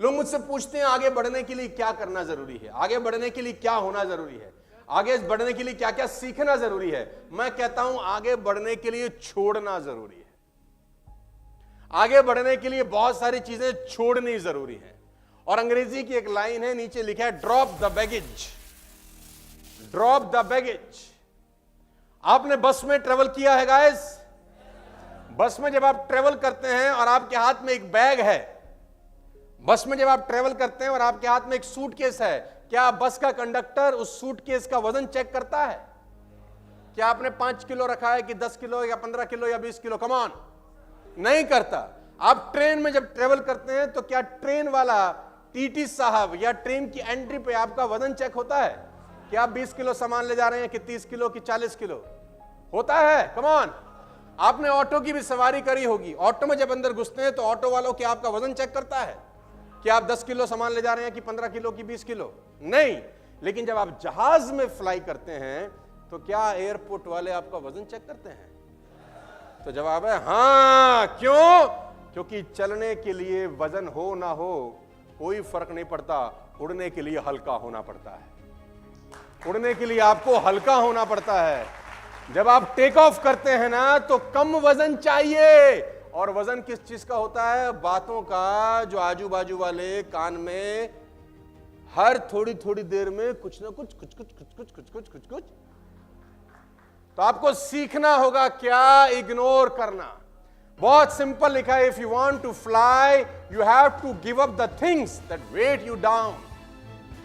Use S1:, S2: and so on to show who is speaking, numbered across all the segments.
S1: लोग मुझसे पूछते हैं आगे बढ़ने के लिए क्या करना जरूरी है, आगे बढ़ने के लिए क्या होना जरूरी है, आगे बढ़ने के लिए क्या क्या सीखना जरूरी है। मैं कहता हूं आगे बढ़ने के लिए छोड़ना जरूरी है। आगे बढ़ने के लिए बहुत सारी चीजें छोड़नी जरूरी है। और अंग्रेजी की एक लाइन है, नीचे लिखा है drop the baggage, drop the baggage. आपने बस में ट्रेवल किया है गाइस? बस में जब आप ट्रेवल करते हैं और आपके हाथ में एक बैग है, बस में जब आप ट्रेवल करते हैं और आपके हाथ में एक सूटकेस है, क्या बस का कंडक्टर उस सूटकेस का वजन चेक करता है? क्या आपने 5 किलो रखा है कि 10 किलो या 15 किलो या 20 किलो? कम ऑन, नहीं करता। आप ट्रेन में जब ट्रेवल करते हैं तो क्या ट्रेन वाला टीटी साहब या ट्रेन की एंट्री पे आपका वजन चेक होता है कि आप 20 किलो सामान ले जा रहे हैं कि 30 किलो कि 40 किलो? होता है। Come on. आपने ऑटो की भी सवारी करी होगी, ऑटो में जब अंदर घुसते हैं तो ऑटो वालों क्या आपका वजन चेक करता है कि आप 10 किलो सामान ले जा रहे हैं कि 15 किलो कि 20 किलो? नहीं। लेकिन जब आप जहाज में फ्लाई करते हैं तो क्या एयरपोर्ट वाले आपका वजन चेक करते हैं? तो जवाब है हां। क्यों? क्योंकि चलने के लिए वजन हो ना हो कोई फर्क नहीं पड़ता, उड़ने के लिए हल्का होना पड़ता है। उड़ने के लिए आपको हल्का होना पड़ता है। जब आप टेक ऑफ करते हैं ना तो कम वजन चाहिए। और वजन किस चीज का होता है? बातों का, जो आजू बाजू वाले कान में हर थोड़ी थोड़ी देर में कुछ ना कुछ कुछ कुछ कुछ कुछ कुछ कुछ कुछ कुछ। तो आपको सीखना होगा क्या? इग्नोर करना। बहुत सिंपल लिखा है, if you want to fly you have to give up the things that weight you down.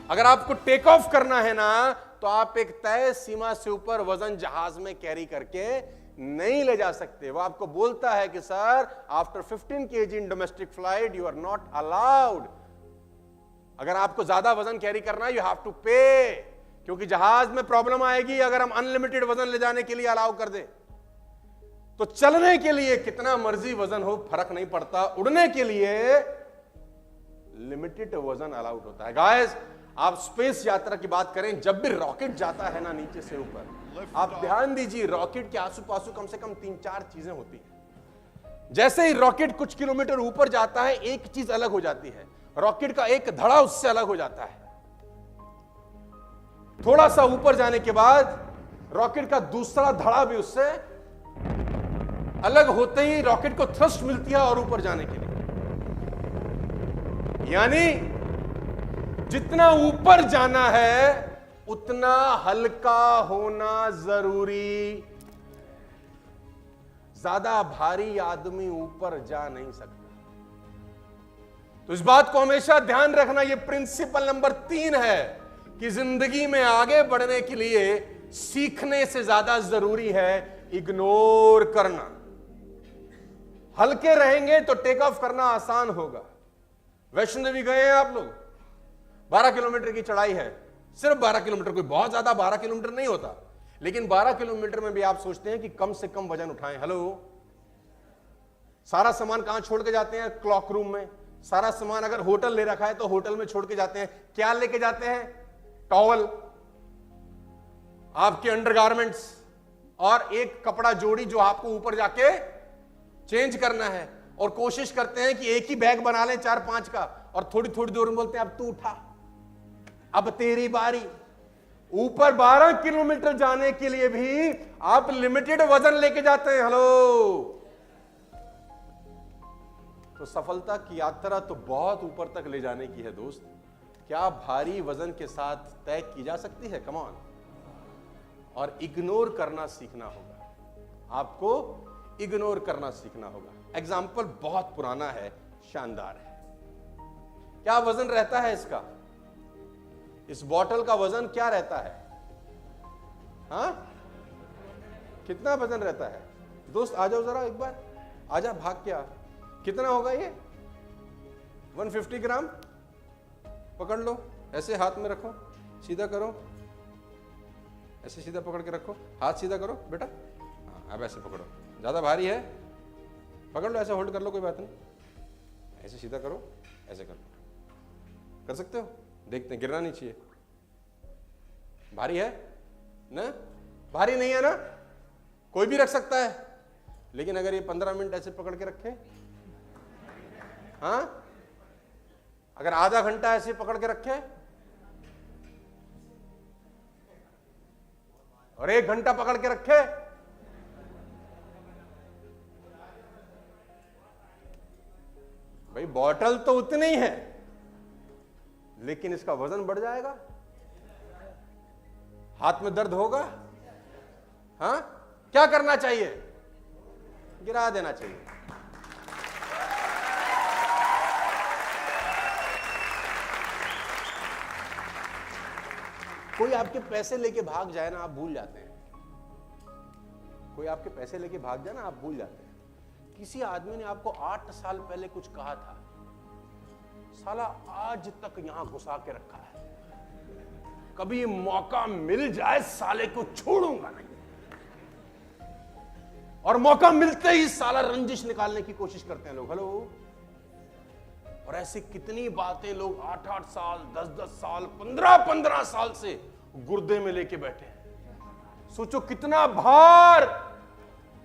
S1: अगर आपको टेक ऑफ करना है ना तो आप एक तय सीमा से ऊपर वजन जहाज में कैरी करके नहीं ले जा सकते। वो आपको बोलता है कि sir after 15 kg in domestic flight you are not allowed. अगर आपको ज्यादा वजन कैरी करना है यू हैव टू पे, क्योंकि जहाज में प्रॉब्लम आएगी अगर हम अनलिमिटेड वजन ले जाने के लिए अलाउ कर दें। तो चलने के लिए कितना मर्जी वजन हो फर्क नहीं पड़ता, उड़ने के लिए लिमिटेड वजन अलाउड होता है। गाइस, आप स्पेस यात्रा की बात करें, जब भी रॉकेट जाता है ना नीचे से ऊपर, आप ध्यान दीजिए रॉकेट के आसू पासू कम से कम 3-4 चीजें होती हैं। जैसे ही रॉकेट कुछ किलोमीटर ऊपर जाता है एक चीज अलग हो जाती है, रॉकेट का एक धड़ा उससे अलग हो जाता है। थोड़ा सा ऊपर जाने के बाद रॉकेट का दूसरा धड़ा भी उससे अलग होते ही रॉकेट को थ्रस्ट मिलती है और ऊपर जाने के लिए। यानी जितना ऊपर जाना है उतना हल्का होना जरूरी। ज्यादा भारी आदमी ऊपर जा नहीं सकता। तो इस बात को हमेशा ध्यान रखना, यह प्रिंसिपल नंबर 3 है कि जिंदगी में आगे बढ़ने के लिए सीखने से ज्यादा जरूरी है इग्नोर करना। हल्के रहेंगे तो टेक ऑफ करना आसान होगा। वैष्णो देवी गए हैं आप लोग? 12 किलोमीटर की चढ़ाई है, सिर्फ 12 किलोमीटर, कोई बहुत ज्यादा 12 किलोमीटर नहीं होता, लेकिन 12 किलोमीटर में भी आप सोचते हैं कि कम से कम वजन उठाएं। हेलो, सारा सामान कहां छोड़ के जाते हैं? क्लॉक रूम में। सारा सामान अगर होटल ले रखा है तो होटल में छोड़ के जाते हैं। क्या लेके जाते हैं? टॉवल, आपके अंडरगारमेंट्स और एक कपड़ा जोड़ी जो आपको ऊपर जाके चेंज करना है। और कोशिश करते हैं कि एक ही बैग बना लें 4-5 का, और थोड़ी थोड़ी देर में बोलते हैं अब तू उठा, अब तेरी बारी। ऊपर 12 किलोमीटर जाने के लिए भी आप लिमिटेड वजन लेके जाते हैं। हेलो, तो सफलता की यात्रा तो बहुत ऊपर तक ले जाने की है दोस्त। क्या भारी वजन के साथ तय की जा सकती है? Come on. और इग्नोर करना सीखना होगा, आपको इग्नोर करना सीखना होगा। एग्जाम्पल बहुत पुराना है, शानदार है। क्या वजन रहता है इसका? इस बॉटल का वजन क्या रहता है? हाँ, कितना वजन रहता है? दोस्त आ जाओ जरा एक बार, आजा, भाग के आ। कितना होगा ये? 150 ग्राम। पकड़ लो, ऐसे हाथ में रखो, सीधा करो, ऐसे सीधा पकड़ के रखो, हाथ सीधा करो बेटा। हाँ, अब ऐसे पकड़ो, ज्यादा भारी है, पकड़ लो, ऐसे होल्ड कर लो, कोई बात नहीं। ऐसे सीधा करो, ऐसे करो, कर सकते हो? देखते हैं, गिरना नहीं चाहिए। भारी है ना? भारी नहीं है ना? कोई भी रख सकता है, लेकिन अगर ये 15 मिनट ऐसे पकड़ के रखे, हाँ, अगर आधा घंटा ऐसे पकड़ के रखे और 1 घंटा पकड़ के रखे, भाई बॉटल तो उतनी ही है, लेकिन इसका वजन बढ़ जाएगा, हाथ में दर्द होगा। हाँ, क्या करना चाहिए? गिरा देना चाहिए। कोई आपके पैसे लेके भाग जाए ना, आप भूल जाते हैं। कोई आपके पैसे लेके भाग जाए ना, आप भूल जाते हैं। किसी आदमी ने आपको 8 साल पहले कुछ कहा था, साला आज तक यहां घुसा के रखा है, कभी मौका मिल जाए साले को छोड़ूंगा नहीं, और मौका मिलते ही साला रंजिश निकालने की कोशिश करते हैं लोग। हेलो। और ऐसी कितनी बातें लोग 8-8 साल, 10-10 साल, 15-15 साल से गुर्दे में लेके बैठे हैं। सोचो कितना भार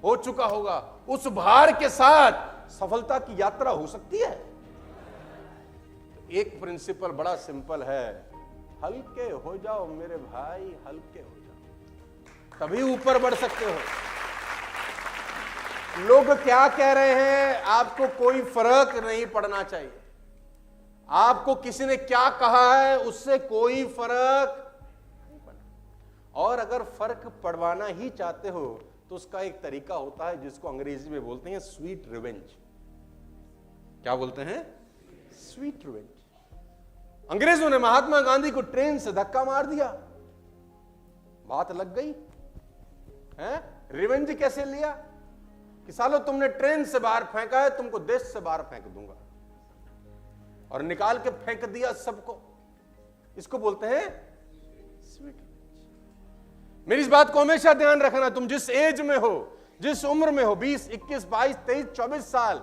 S1: हो चुका होगा। उस भार के साथ सफलता की यात्रा हो सकती है। एक प्रिंसिपल बड़ा सिंपल है, हल्के हो जाओ मेरे भाई, हल्के हो जाओ, तभी ऊपर बढ़ सकते हो। लोग क्या कह रहे हैं, आपको कोई फर्क नहीं पड़ना चाहिए। आपको किसी ने क्या कहा है, उससे कोई फर्क नहीं पड़ना। और अगर फर्क पड़वाना ही चाहते हो तो उसका एक तरीका होता है जिसको अंग्रेजी में बोलते हैं स्वीट रिवेंज। क्या बोलते हैं? Sweet revenge. अंग्रेजों ने महात्मा गांधी को ट्रेन से धक्का मार दिया, बात लग गई है। रिवेंज कैसे लिया कि सालो तुमने ट्रेन से बाहर फेंका है, तुमको देश से बाहर फेंक दूंगा, और निकाल के फेंक दिया सबको। इसको बोलते हैं स्वीट रिवेंज। मेरी इस बात को हमेशा ध्यान रखना, तुम जिस एज में हो, जिस उम्र में हो, 20, 21, 22, 23, 24 साल,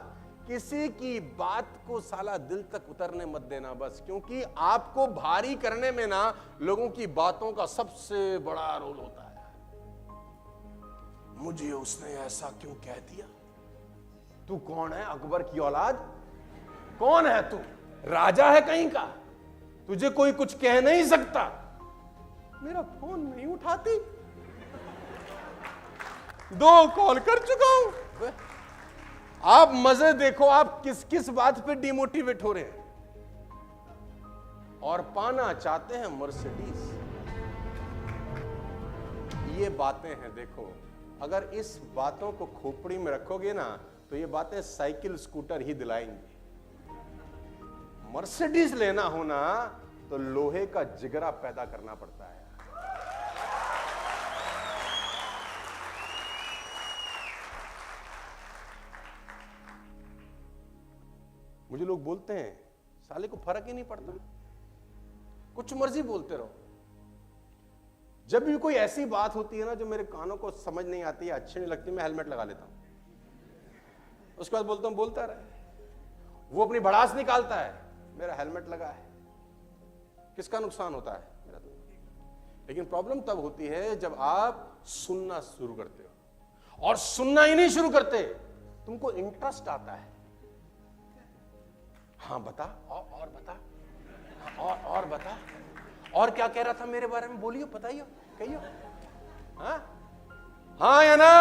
S1: किसी की बात को साला दिल तक उतरने मत देना बस, क्योंकि आपको भारी करने में ना लोगों की बातों का सबसे बड़ा रोल होता है। मुझे उसने ऐसा क्यों कह दिया? तू कौन है? अकबर की औलाद? कौन है तू? राजा है कहीं का? तुझे कोई कुछ कह नहीं सकता। मेरा फोन नहीं उठाती, 2 कॉल कर चुका हूं। आप मजे देखो, आप किस किस बात पे डिमोटिवेट हो रहे हैं, और पाना चाहते हैं मर्सिडीज। ये बातें हैं, देखो, अगर इस बातों को खोपड़ी में रखोगे ना तो ये बातें साइकिल स्कूटर ही दिलाएंगी। मर्सिडीज लेना होना तो लोहे का जिगरा पैदा करना पड़ता है। मुझे लोग बोलते हैं साले को फर्क ही नहीं पड़ता, कुछ मर्जी बोलते रहो। जब भी कोई ऐसी बात होती है ना जो मेरे कानों को समझ नहीं आती है, अच्छी नहीं लगती, मैं हेलमेट लगा लेता हूं। उसके बाद बोलता हूं बोलता रहे। वो अपनी भड़ास निकालता है, मेरा हेलमेट लगा है, किसका नुकसान होता है? मेरा तो। लेकिन प्रॉब्लम तब होती है जब आप सुनना शुरू करते हो, और सुनना ही नहीं शुरू करते, तुमको इंटरेस्ट आता है। हाँ बता, और बता, और बता, और क्या कह रहा था मेरे बारे में, बोलियो, बताइयो, कहियो। हाँ या ना?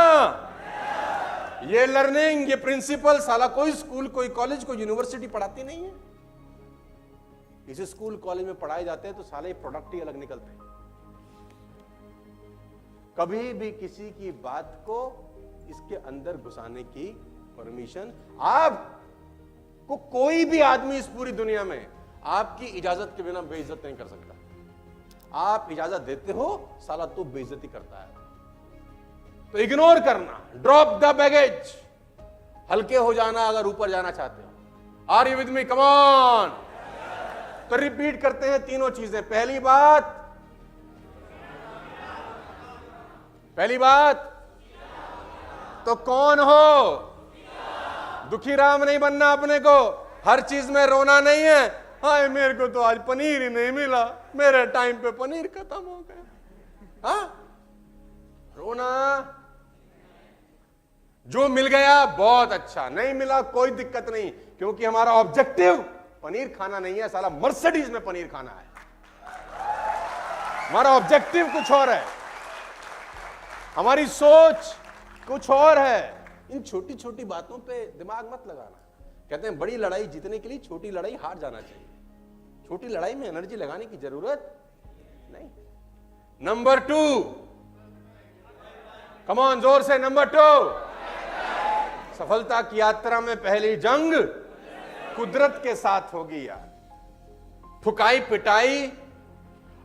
S1: ये लर्निंग, ये प्रिंसिपल साला कोई स्कूल, कोई कॉलेज, कोई यूनिवर्सिटी पढ़ाती नहीं है। इस स्कूल कॉलेज में पढ़ाए जाते हैं तो साले प्रोडक्ट ही अलग निकलते हैं। कभी भी किसी की बात को इसके अंदर घुसाने की परमिशन, आपको कोई भी आदमी इस पूरी दुनिया में आपकी इजाजत के बिना बेइज्जत नहीं कर सकता। आप इजाजत देते हो, साला तो बेइज्जती करता है। तो इग्नोर करना, ड्रॉप द बैगेज, हल्के हो जाना अगर ऊपर जाना चाहते हो। Are you with me? Come on. तो रिपीट करते हैं तीनों चीजें। पहली बात तो कौन हो? दुखी राम नहीं बनना अपने को, हर चीज में रोना नहीं है। हाय मेरे को तो आज पनीर ही नहीं मिला, मेरे टाइम पे पनीर खत्म हो गया। हाँ, रोना, जो मिल गया बहुत अच्छा, नहीं मिला कोई दिक्कत नहीं, क्योंकि हमारा ऑब्जेक्टिव पनीर खाना नहीं है, साला मर्सिडीज में पनीर खाना है। हमारा ऑब्जेक्टिव कुछ और है, हमारी सोच कुछ और है। इन छोटी छोटी बातों पे दिमाग मत लगाना। कहते हैं बड़ी लड़ाई जीतने के लिए छोटी लड़ाई हार जाना चाहिए। छोटी लड़ाई में एनर्जी लगाने की जरूरत नहीं। नंबर 2, कम ऑन, जोर से, नंबर 2, सफलता की यात्रा में पहली जंग कुदरत के साथ होगी यार। ठुकाई पिटाई,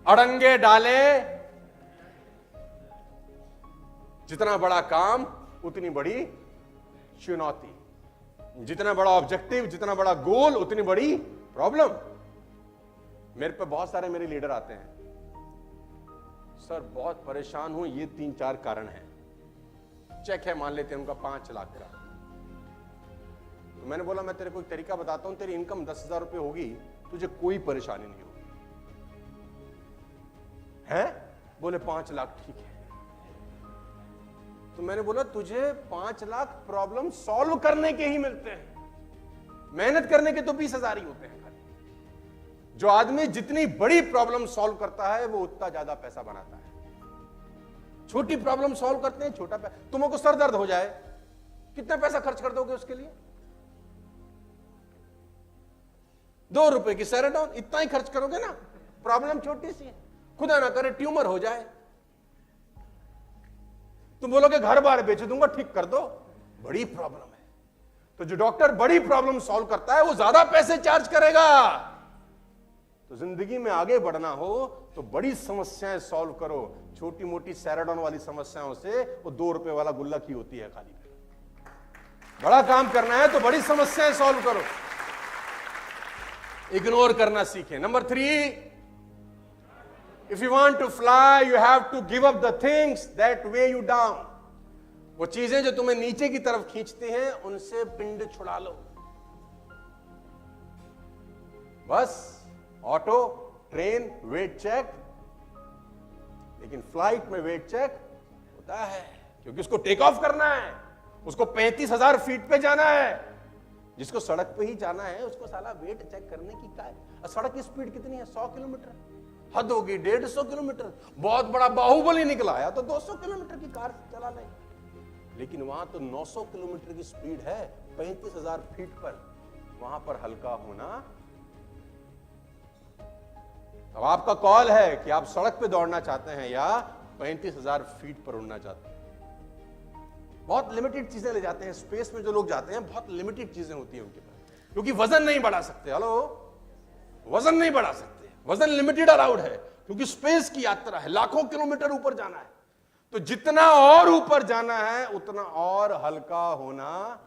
S1: अड़ंगे डाले, जितना बड़ा काम उतनी बड़ी चुनौती, जितना बड़ा ऑब्जेक्टिव, जितना बड़ा गोल, उतनी बड़ी प्रॉब्लम। मेरे पे बहुत सारे मेरे लीडर आते हैं, सर बहुत परेशान हूं, ये 3-4 कारण हैं। चेक है मान लेते हैं उनका 5 लाख का। तो मैंने बोला मैं तेरे को एक तरीका बताता हूं, तेरी इनकम 10,000 रुपए होगी, तुझे कोई परेशानी नहीं होगी। है? बोले 5 लाख, ठीक है। तो मैंने बोला तुझे 5 लाख प्रॉब्लम सॉल्व करने के ही मिलते हैं, मेहनत करने के तो 20,000 ही होते हैं खाली। जो आदमी जितनी बड़ी प्रॉब्लम सॉल्व करता है वो उतना ज्यादा पैसा बनाता है। छोटी प्रॉब्लम सॉल्व करते हैं, छोटा पैसा। तुमको सर दर्द हो जाए, कितना पैसा खर्च कर दोगे उसके लिए? 2 रुपए की सेराडोन, इतना ही खर्च करोगे ना। प्रॉब्लम छोटी सी है, खुदा ना करे ट्यूमर हो जाए, तुम बोलोगे घर बार बेच दूंगा, ठीक कर दो। बड़ी प्रॉब्लम है, तो जो डॉक्टर बड़ी प्रॉब्लम सॉल्व करता है वो ज्यादा पैसे चार्ज करेगा। तो जिंदगी में आगे बढ़ना हो तो बड़ी समस्याएं सॉल्व करो। छोटी मोटी सैराडोन वाली समस्याओं से वो 2 रुपए वाला गुल्लक ही होती है खाली। बड़ा काम करना है तो बड़ी समस्याएं सॉल्व करो, इग्नोर करना सीखें। Number 3, if you want to fly, you have to give up the things that weigh you down. वो चीजें जो तुम्हें नीचे की तरफ खींचती हैं, उनसे पिंड छुड़ा लो। बस ऑटो, ट्रेन वेट चेक, लेकिन फ्लाइट में वेट चेक होता है, क्योंकि उसको टेक ऑफ करना है, उसको 35,000 फीट पे जाना है। जिसको सड़क पे ही जाना है उसको साला वेट चेक करने की क्या है? सड़क की स्पीड कितनी है? 100 किलोमीटर, हद होगी 150 किलोमीटर। बहुत बड़ा बाहुबली निकला है तो 200 किलोमीटर की कार चला ले, लेकिन वहां तो 900 किलोमीटर की स्पीड है 35,000 फीट पर। वहां पर हल्का होना। अब आपका कॉल है कि आप सड़क पे दौड़ना चाहते हैं या 35,000 फीट पर उड़ना चाहते हैं। बहुत लिमिटेड चीजें ले जाते हैं स्पेस में। जो लोग जाते हैं बहुत लिमिटेड चीजें होती है उनके पास, क्योंकि वजन नहीं बढ़ा सकते। हेलो, वजन नहीं बढ़ा सकते, वजन लिमिटेड अलाउड है, क्योंकि स्पेस की यात्रा है, लाखों किलोमीटर ऊपर जाना है। तो जितना और ऊपर जाना है उतना और हल्का होना